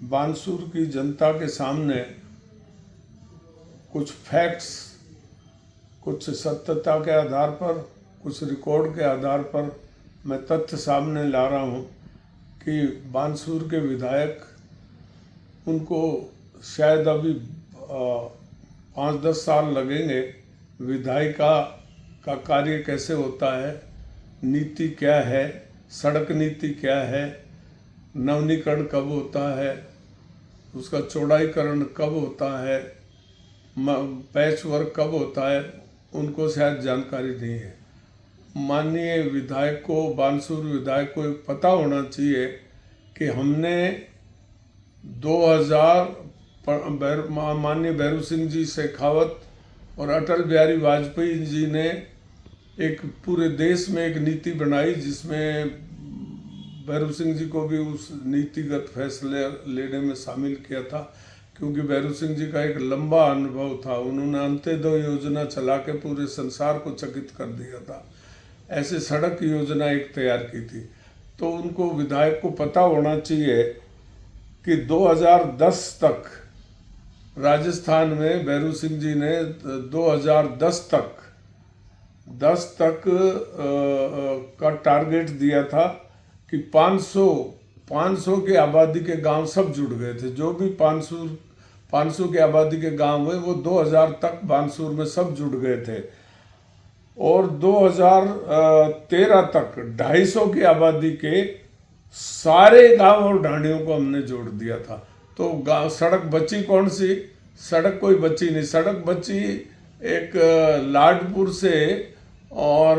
बानसूर की जनता के सामने कुछ फैक्ट्स, कुछ सत्यता के आधार पर, कुछ रिकॉर्ड के आधार पर मैं तथ्य सामने ला रहा हूँ कि बानसूर के विधायक, उनको शायद अभी 5-10 साल लगेंगे विधायिका का कार्य कैसे होता है, नीति क्या है, सड़क नीति क्या है, नवीनीकरण कब होता है, उसका चौड़ाईकरण कब होता है, पैच वर्क कब होता है, उनको शायद जानकारी नहीं है। माननीय विधायक को, बानसूर विधायक को पता होना चाहिए कि हमने 2000 माननीय भैरू सिंह जी शेखावत और अटल बिहारी वाजपेयी जी ने एक पूरे देश में एक नीति बनाई, जिसमें भैरू सिंह जी को भी उस नीतिगत फैसले लेने में शामिल किया था, क्योंकि भैरू सिंह जी का एक लंबा अनुभव था। उन्होंने अंत्योदय योजना चला के पूरे संसार को चकित कर दिया था। ऐसे सड़क योजना एक तैयार की थी। तो उनको, विधायक को पता होना चाहिए कि 2010 तक राजस्थान में भैरू सिंह जी ने 2010 तक का टारगेट दिया था कि 500 की आबादी के गांव सब जुड़ गए थे। जो भी 500 की आबादी के गांव हुए वो 2000 तक बानसूर में सब जुड़ गए थे, और 2013 तक 250 की आबादी के सारे गांव और ढाणियों को हमने जोड़ दिया था। तो गांव, सड़क बची कौन सी? सड़क कोई बची नहीं। सड़क बची एक लाडपुर से और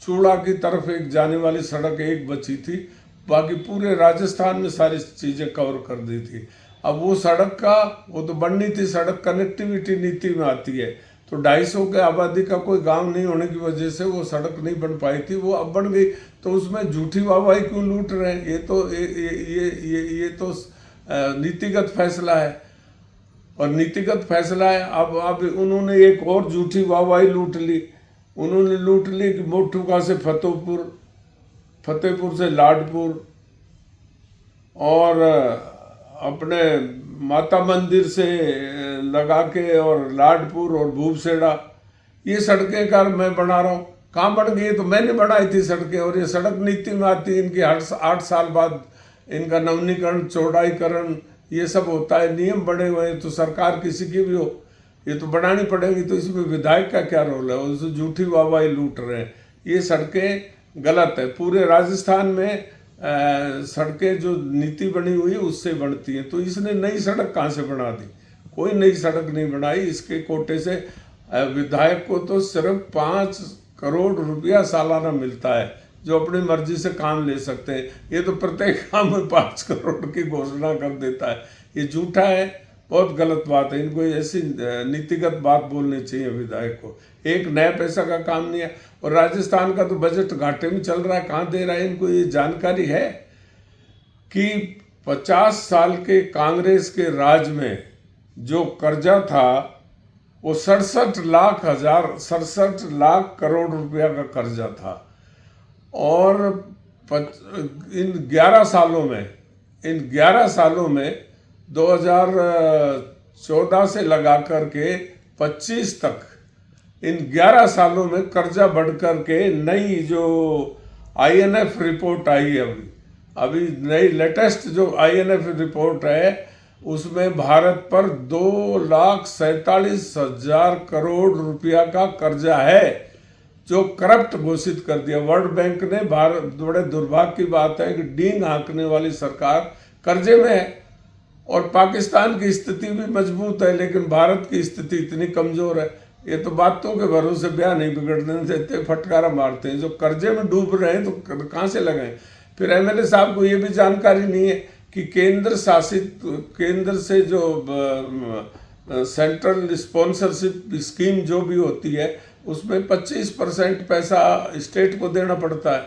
चूड़ा की तरफ एक जाने वाली सड़क एक बची थी। बाकी पूरे राजस्थान में सारी चीज़ें कवर कर दी थी। अब वो सड़क का, वो तो बननी थी, सड़क कनेक्टिविटी नीति में आती है। तो 250 के आबादी का कोई गांव नहीं होने की वजह से वो सड़क नहीं बन पाई थी, वो अब बन गई। तो उसमें झूठी वाहवाही क्यों लूट रहे हैं? ये तो नीतिगत फैसला है, और नीतिगत फैसला है। अब उन्होंने एक और झूठी वाहवाही लूट ली। उन्होंने लूट ली कि मोठुका से फतेहपुर से लाडपुर, और अपने माता मंदिर से लगा के और लाडपुर और भूपसेड़ा, ये सड़कें का मैं बना रहा हूँ। कहाँ बन गई? तो मैंने बनाई थी सड़कें, और ये सड़क नीति में आती है। इनकी 8 साल बाद इनका नवीनीकरण, चौड़ाईकरण, ये सब होता है। नियम बने हुए हैं, तो सरकार किसी की भी हो, ये तो बनानी पड़ेगी। तो इसमें विधायक का क्या रोल है? उससे झूठी वाहवाही लूट रहे हैं। ये सड़कें गलत है। पूरे राजस्थान में सड़कें जो नीति बनी हुई है उससे बनती हैं। तो इसने नई सड़क कहाँ से बना दी? कोई नई सड़क नहीं बनाई। इसके कोटे से विधायक को तो सिर्फ 5 करोड़ रुपया सालाना मिलता है, जो अपनी मर्जी से काम ले सकते हैं। ये तो प्रत्येक काम में 5 करोड़ की घोषणा कर देता है। ये झूठा है, बहुत गलत बात है। इनको ऐसी नीतिगत बात बोलनी चाहिए विधायक को। एक नया पैसा का काम नहीं है, और राजस्थान का तो बजट घाटे में चल रहा है। कहाँ दे रहा है? इनको ये जानकारी है कि 50 साल के कांग्रेस के राज में जो कर्जा था वो 67 लाख करोड़ रुपया का कर्जा था। और इन 11 सालों में 2014 से लगा करके 25 तक, इन 11 सालों में कर्जा बढ़ करके नई जो INF रिपोर्ट आई है, अभी नई लेटेस्ट जो INF रिपोर्ट है, उसमें भारत पर 2,47,000 करोड़ रुपया का कर्जा है, जो करप्ट घोषित कर दिया। वर्ल्ड बैंक ने, भारत, बड़े दुर्भाग्य की बात है कि डींग हाँकने वाली सरकार कर्जे में है। और पाकिस्तान की स्थिति भी मजबूत है, लेकिन भारत की स्थिति इतनी कमजोर है। ये तो बातों के भरोसे ब्याह नहीं बिगड़ने देते, फटकारा मारते हैं। जो कर्जे में डूब रहे हैं तो कहाँ से लगाएं? फिर MLA साहब को ये भी जानकारी नहीं है कि केंद्र से जो सेंट्रल स्पॉन्सरशिप स्कीम जो भी होती है, उसमें 25% पैसा स्टेट को देना पड़ता है।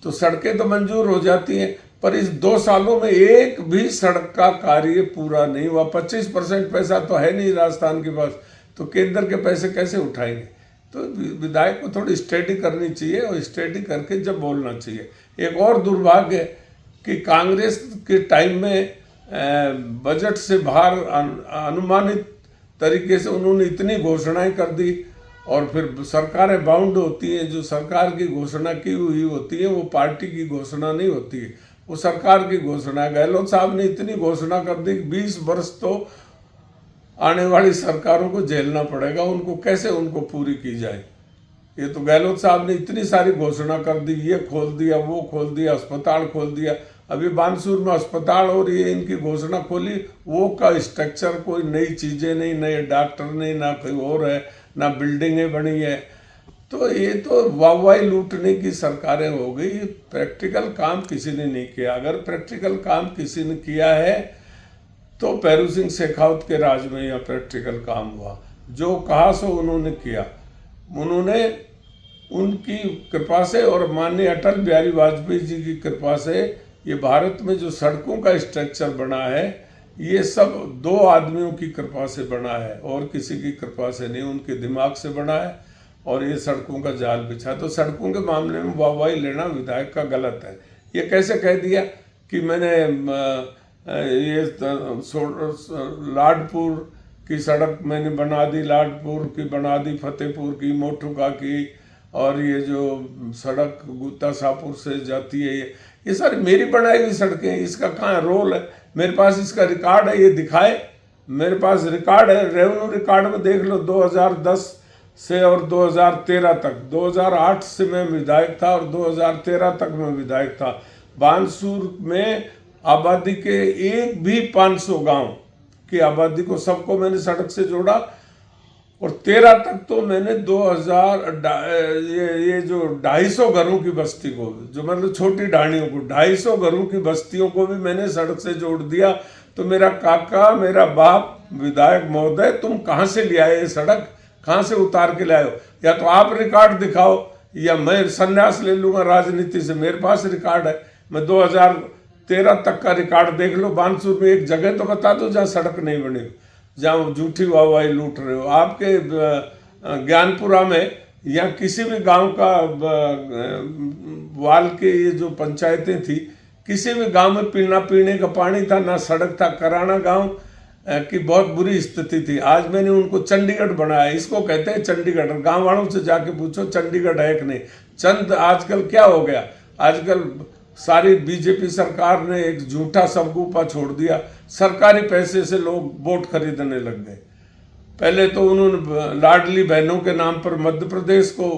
तो सड़कें तो मंजूर हो जाती हैं, पर इस 2 सालों में एक भी सड़क का कार्य पूरा नहीं हुआ। 25% पैसा तो है नहीं राजस्थान के पास, तो केंद्र के पैसे कैसे उठाएंगे? तो विधायक को थोड़ी स्टडी करनी चाहिए, और स्टडी करके जब बोलना चाहिए। एक और दुर्भाग्य है कि कांग्रेस के टाइम में बजट से बाहर अनुमानित तरीके से उन्होंने इतनी घोषणाएं कर दी, और फिर सरकारें बाउंड होती हैं। जो सरकार की घोषणा की हुई होती है वो पार्टी की घोषणा नहीं होती है, वो सरकार की घोषणा। गहलोत साहब ने इतनी घोषणा कर दी कि 20 वर्ष तो आने वाली सरकारों को झेलना पड़ेगा, उनको कैसे उनको पूरी की जाए। ये तो गहलोत साहब ने इतनी सारी घोषणा कर दी, ये खोल दिया, वो खोल दिया, अस्पताल खोल दिया। अभी बानसूर में अस्पताल और ये इनकी घोषणा खोली, वो का स्ट्रक्चर, कोई नई चीज़ें नहीं, नए डॉक्टर नहीं, ना कोई और है, ना बिल्डिंगें बनी है। तो ये तो वाहवाही लूटने की सरकारें हो गई, प्रैक्टिकल काम किसी ने नहीं किया। अगर प्रैक्टिकल काम किसी ने किया है तो भैरू सिंह शेखावत के राज में यह प्रैक्टिकल काम हुआ। जो कहा सो उन्होंने किया। उन्होंने उनकी कृपा से और माननीय अटल बिहारी वाजपेयी जी की कृपा से ये भारत में जो सड़कों का स्ट्रक्चर बना है, ये सब 2 आदमियों की कृपा से बना है और किसी की कृपा से नहीं, उनके दिमाग से बना है। और ये सड़कों का जाल बिछा। तो सड़कों के मामले में वाहवाही लेना विधायक का गलत है। ये कैसे कह दिया कि मैंने ये लाडपुर की सड़क मैंने बना दी, लाडपुर की बना दी, फतेहपुर की, मोटुका की, और ये जो सड़क गुत्ता शाहपुर से जाती है, ये सारी मेरी बनाई हुई सड़कें। इसका कहाँ रोल है? मेरे पास इसका रिकॉर्ड है, ये दिखाए। मेरे पास रिकॉर्ड है, रेवेन्यू रिकॉर्ड में देख लो। 2010 से और 2013 तक, 2008 से मैं विधायक था और 2013 तक मैं विधायक था। बानसूर में आबादी के एक भी 500 गांव की आबादी को, सबको मैंने सड़क से जोड़ा। और 13 तक तो मैंने 2000 ये जो 250 घरों की बस्ती को, जो मतलब छोटी ढाणियों को, 250 घरों की बस्तियों को भी मैंने सड़क से जोड़ दिया। तो मेरा काका, मेरा बाप विधायक महोदय, तुम कहाँ से ले आए ये सड़क? कहाँ से उतार के लाए हो? या तो आप रिकॉर्ड दिखाओ या मैं संन्यास ले लूँगा राजनीति से। मेरे पास रिकॉर्ड है, मैं 2013 तक का रिकॉर्ड देख लो। बानसूर में एक जगह तो बता दो जहाँ सड़क नहीं बनी, जहाँ झूठी वाहवाही लूट रहे हो। आपके ज्ञानपुरा में या किसी भी गांव का वाल के ये जो पंचायतें थी, किसी भी गांव में पीने का पानी था, ना सड़क था। कराना गांव की बहुत बुरी स्थिति थी। आज मैंने उनको चंडीगढ़ बनाया। इसको कहते हैं चंडीगढ़। गांव वालों से जाके पूछो चंडीगढ़ है कि नहीं। चंद आजकल क्या हो गया, आजकल सारी बीजेपी सरकार ने एक झूठा सबगूपा छोड़ दिया। सरकारी पैसे से लोग वोट खरीदने लग गए। पहले तो उन्होंने लाडली बहनों के नाम पर मध्य प्रदेश को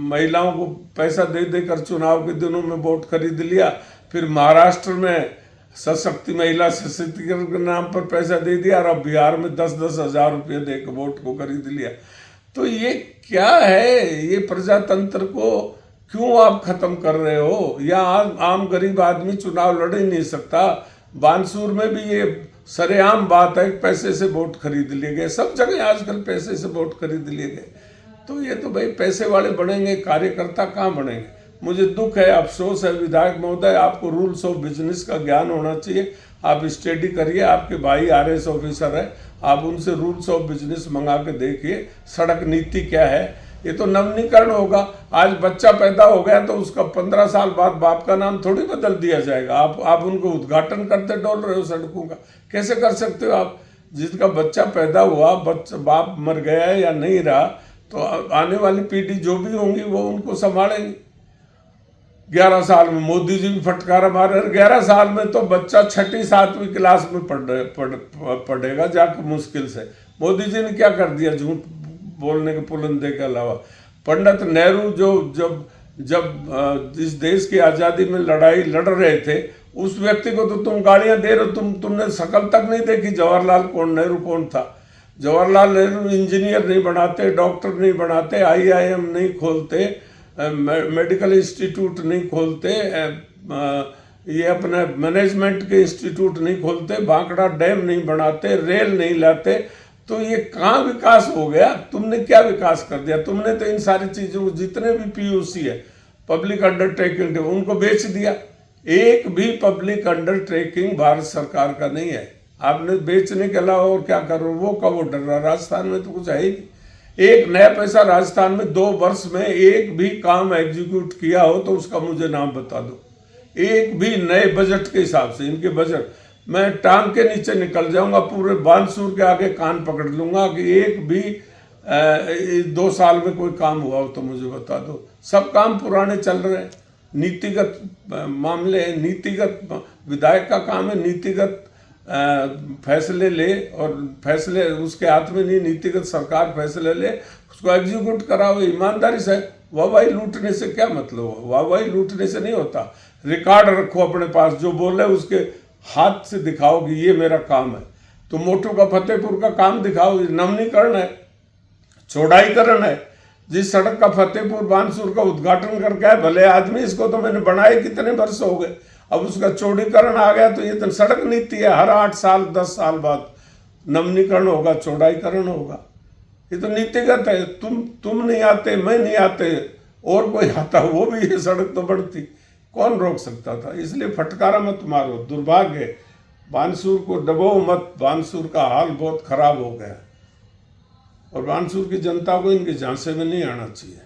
महिलाओं को पैसा दे देकर चुनाव के दिनों में वोट खरीद लिया। फिर महाराष्ट्र में सशक्ति महिला सशक्तिकरण के नाम पर पैसा दे दिया, और अब बिहार में 10-10 हज़ार रुपये देकर वोट को खरीद लिया। तो ये क्या है? ये प्रजातंत्र को क्यों आप खत्म कर रहे हो? या आम गरीब आदमी चुनाव लड़ ही नहीं सकता? बानसूर में भी ये सरेआम बात है, पैसे से वोट खरीद लिए गए। सब जगह आजकल पैसे से वोट खरीद लिए गए। तो ये तो भाई पैसे वाले बनेंगे, कार्यकर्ता कहाँ बनेंगे? मुझे दुख है, अफसोस है। विधायक महोदय, आपको रूल्स ऑफ बिजनेस का ज्ञान होना चाहिए। आप स्टडी करिए, आपके भाई RS ऑफिसर है, आप उनसे रूल्स ऑफ बिजनेस मंगा के देखिए, सड़क नीति क्या है। ये तो नवीनीकरण होगा। आज बच्चा पैदा हो गया तो उसका 15 साल बाद बाप का नाम थोड़ी बदल दिया जाएगा। आप उनको उद्घाटन करते डोल रहे हो सड़कों का, कैसे कर सकते हो आप? जिसका बच्चा पैदा हुआ, बाप मर गया है या नहीं रहा, तो आने वाली पीढ़ी जो भी होंगी वो उनको संभालेंगी। 11 साल में मोदी जी भी फटकारा मार रहे। 11 साल में तो बच्चा 6ठी-7वीं क्लास में पढ़ेगा जाकर मुश्किल से। मोदी जी ने क्या कर दिया झूठ बोलने के पुलंदे के अलावा? पंडित नेहरू जो जब इस देश की आज़ादी में लड़ाई लड़ रहे थे, उस व्यक्ति को तो तुम गालियां दे रहे हो। तुमने शकल तक नहीं देखी। जवाहरलाल नेहरू कौन था? जवाहरलाल नेहरू इंजीनियर नहीं बनाते, डॉक्टर नहीं बनाते, IIM नहीं खोलते, मेडिकल इंस्टीट्यूट नहीं खोलते, ये अपने मैनेजमेंट के इंस्टीट्यूट नहीं खोलते, भांकड़ा डैम नहीं बनाते, रेल नहीं लाते। तो ये कहाँ विकास हो गया? तुमने क्या विकास कर दिया? तुमने तो इन सारी चीज़ों को, जितने भी PUC है, पब्लिक अंडरटेकिंग, उनको बेच दिया। एक भी पब्लिक अंडरटेकिंग भारत सरकार का नहीं है। आपने बेचने के अलावा और क्या करो? वो का वो डर रहा। राजस्थान में तो कुछ है ही नहीं। एक नया पैसा राजस्थान में 2 वर्ष में एक भी काम एग्जीक्यूट किया हो तो उसका मुझे नाम बता दो। एक भी नए बजट के हिसाब से, इनके बजट मैं टांग के नीचे निकल जाऊंगा, पूरे बानसूर के आगे कान पकड़ लूंगा कि एक भी 2 साल में कोई काम हुआ हो तो मुझे बता दो। सब काम पुराने चल रहे हैं, नीतिगत मामले हैं, नीतिगत विधायक का काम है नीतिगत फैसले ले, और फैसले उसके हाथ में नहीं, नीतिगत सरकार फैसले ले, उसको एग्जीक्यूट कराओ ईमानदारी से। वाहवाही लूटने से क्या मतलब हो, वाहवाही लूटने से नहीं होता। रिकॉर्ड रखो अपने पास, जो बोले उसके हाथ से दिखाओ कि ये मेरा काम है। तो मोटू का फतेहपुर का काम दिखाओ, नवीनीकरण है, चौड़ाईकरण है। जिस सड़क का फतेहपुर बानसूर का उद्घाटन करके आए, भले आदमी, इसको तो मैंने बनाए कितने वर्ष हो गए, अब उसका चौड़ीकरण आ गया। तो ये तो सड़क नीति है, हर 8 साल 10 साल बाद नवीनीकरण होगा, चौड़ाईकरण होगा। ये तो नीतिगत है। तुम नहीं आते, मैं नहीं आते, और कोई आता वो भी ये सड़क तो बढ़ती, कौन रोक सकता था। इसलिए फटकारा मत मारो, दुर्भाग्य, बानसूर को दबाओ मत। बानसूर का हाल बहुत खराब हो गया और बानसूर की जनता को इनके झांसे में नहीं आना चाहिए।